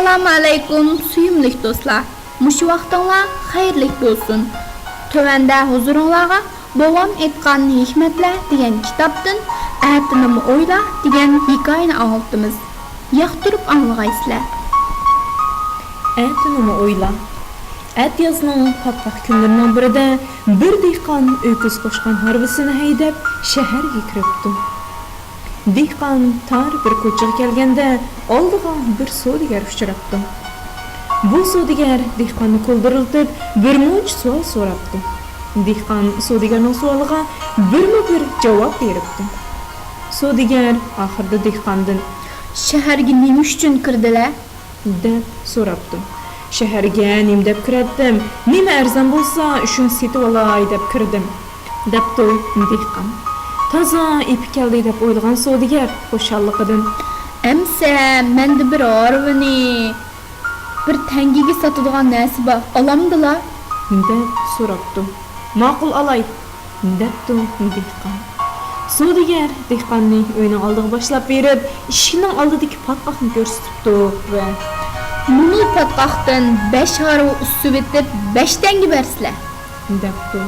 Assalamu alaykum suyumlik do'stlar. Mush vaqtinglar xayrlik bo'lsin. Tövəndə huzurunlarga Bowam Eytqan Hikmetler degan kitaptin Etinimu Oyla degan hikoyani anlatımız. Yaxtırıp anlagaysizlar. Etinimu Oyla. At yazının patpaq günlerining birida bir dehqon öküz qo'shgan harvisini haydab shaharga kiribdi. Dehqon tar bir ko'chaga kelganda oldiga bir savdogar uchrabdi. Bu savdogar dehqonni qo'ldiriltib bir munch savol so'rabdi. Dehqon savdogarning savoliga bir javob beribdi. Savdogar oxirida dehqondan shaharga nima uchun kirdilar deb so'rabdi. Shaharga nima deb kiratdim, nima arzon bo'lsa shuni setib olay deb kirdim debdi dehqon. Toza ipi keldi deb o'ylagan savdogar xo'shalligidan Emse mende bir arvini bir tengiga sotadigan narsa bor, olamdilar deb so'rabdi. Ma'qul olay debdi dehqon. Savdogar dehqonning uyining oldiga boshlab berib, eshikning oldidagi patpaqni ko'rsatibdi va Bunu patqaqdan 5 harov usti bitib 5 tengi bersizlar debdi.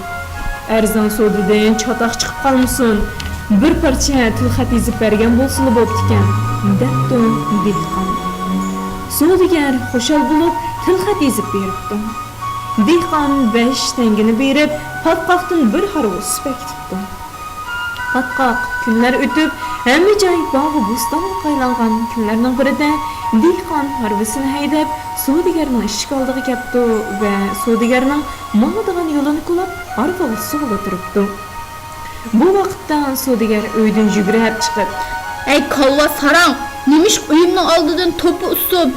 Arzon savdodan chatoq chiqib qolmasin, bir parche tilxat yozib bergan bo'lsa bo'pti ekan debdi dehqon. Savdogar xushal bo'lib tilxat yozib beribdi. Dehqon 5 tengini berib patqaqdan bir harov usti bekitibdi. Patqaq kunlar o'tib hamma joy bog'i bo'stonga qaylangan kunlarning birida dehqon harvisini haydab savdogarning eshik oldiga keldi va savdogarning mang'idigan yo'lini qulab arqaga suvga turibdi. Bu vaqtda savdogar uydan yugurib chiqib, "Ey kalla sarang, nimish uyimning oldidan to'pi usib,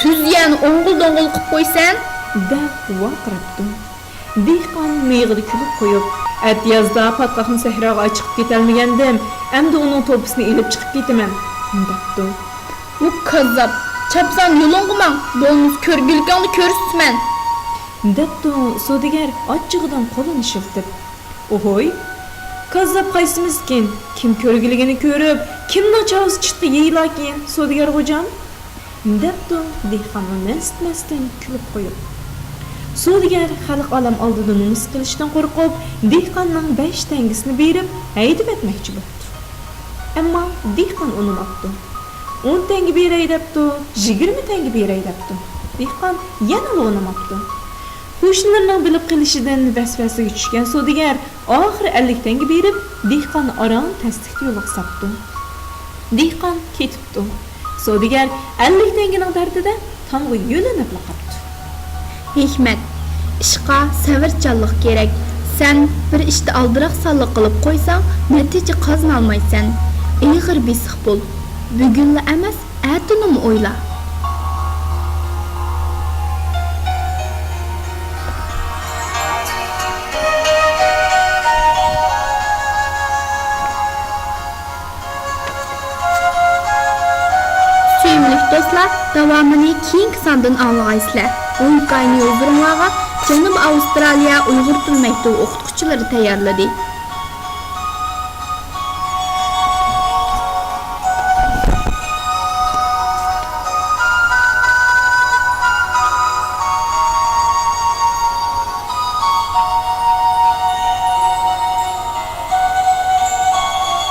tuzgan o'ng'il-do'ng'il qilib qo'ysan?" deb vaqiribdi. Dehqon miyig'ida kulib qo'yib, "At yozda patqaqni sahroga chiqib ketolmagandim, endi uning to'pisini ilib chiqib ketaman" debdi. "Bu kazzab, chapsan yo'lingman, bo'lmas ko'rgilikingni ko'rsatman" debdi savdogar ochchig'idan qo'lini shiltib. "Ohoy, kazzab qaysimizkin? Kim ko'rgiligini ko'rib, kimning chavzi chiqdi yeylakin, savdogar xo'jam?" debdi dehqon masdan kulib qo'yib. Savdogar xalq olam oldida nomus qilishdan qo'rqib, dehqonning 5 tangisini berib, haydab etmoqchi bo'ldi. Ammo dehqon unutdi. 10 tengi beray debdi, 20 tengi beray debdi. Dehqon yana unutmabdi. Qo'shnilarning bilib qilishidan vasvasiga tushgan savdogar oxiri 50 tengi berib, dehqonni aron tasdiqli yo'lga sapdi. Dehqon ketibdi. Savdogar 50 tengining dardida tomga yo'linib qoldi. Hikmet, ishqa savrchanlik kerak. Sen bir ishda aldiroq salliq qilib qo'ysang, natija qozonolmaysan. Uighur besiq bo'l. Bugunla emas, Etinimu Oyla. Suyumlik do'stlar, davomini keyingi sondan anlagaysizlar. Bu hikoyani yozuvchilarga Jenubi Avstraliya Uighur til maktabi o'qituvchilari tayyorladi.